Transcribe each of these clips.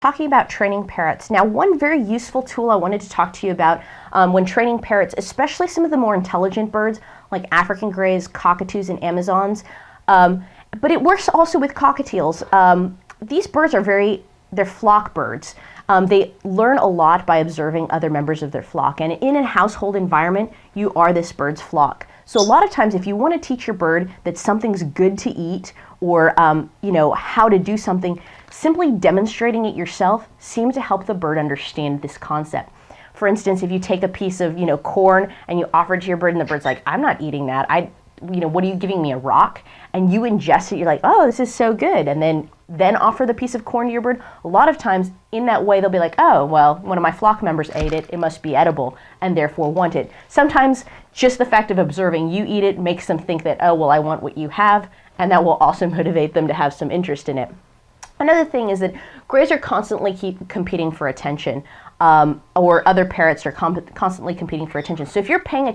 Talking about training parrots. Now, one very useful tool I wanted to talk to you about when training parrots, especially some of the more intelligent birds like African greys, cockatoos, and Amazons, but it works also with cockatiels. These birds are they're flock birds. They learn a lot by observing other members of their flock, and in a household environment, you are this bird's flock. So a lot of times, if you want to teach your bird that something's good to eat, or how to do something, simply demonstrating it yourself seems to help the bird understand this concept. For instance, if you take a piece of corn and you offer it to your bird, and the bird's like, "I'm not eating that. What are you giving me, a rock?" And you ingest it, you're like, "Oh, this is so good," and then offer the piece of corn to your bird. A lot of times, in that way, they'll be like, "Oh, well, one of my flock members ate it. It must be edible," and therefore want it. Sometimes, just the fact of observing you eat it makes them think that, "Oh, well, I want what you have," and that will also motivate them to have some interest in it. Another thing is that greys are constantly competing for attention, or other parrots are constantly competing for attention. So if you're paying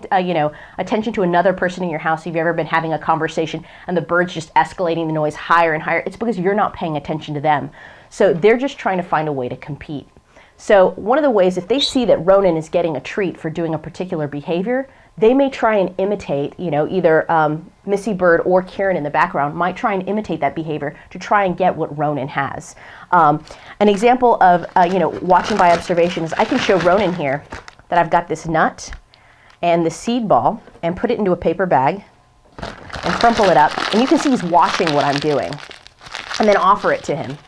attention to another person in your house, if you've ever been having a conversation and the bird's just escalating the noise higher and higher, it's because you're not paying attention to them. So they're just trying to find a way to compete. So one of the ways, if they see that Ronan is getting a treat for doing a particular behavior, they may try and imitate, either Missy Bird or Karen in the background might try and imitate that behavior to try and get what Ronan has. An example of, watching by observation is I can show Ronan here that I've got this nut and the seed ball and put it into a paper bag and crumple it up. And you can see he's watching what I'm doing, and then offer it to him.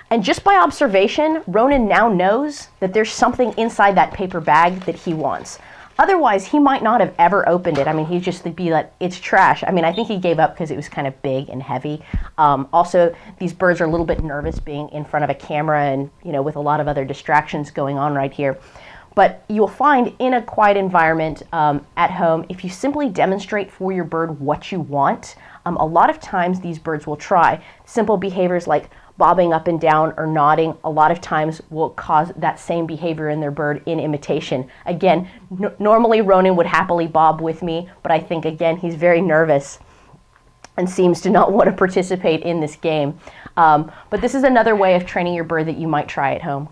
And just by observation, Ronan now knows that there's something inside that paper bag that he wants. Otherwise, he might not have ever opened it. I mean, he'd just be like, "It's trash." I mean, I think he gave up because it was kind of big and heavy. Also, these birds are a little bit nervous being in front of a camera and, with a lot of other distractions going on right here. But you'll find in a quiet environment at home, if you simply demonstrate for your bird what you want, a lot of times these birds will try. Simple behaviors like bobbing up and down or nodding a lot of times will cause that same behavior in their bird in imitation. Again, normally Ronan would happily bob with me, but I think again he's very nervous and seems to not want to participate in this game. But this is another way of training your bird that you might try at home.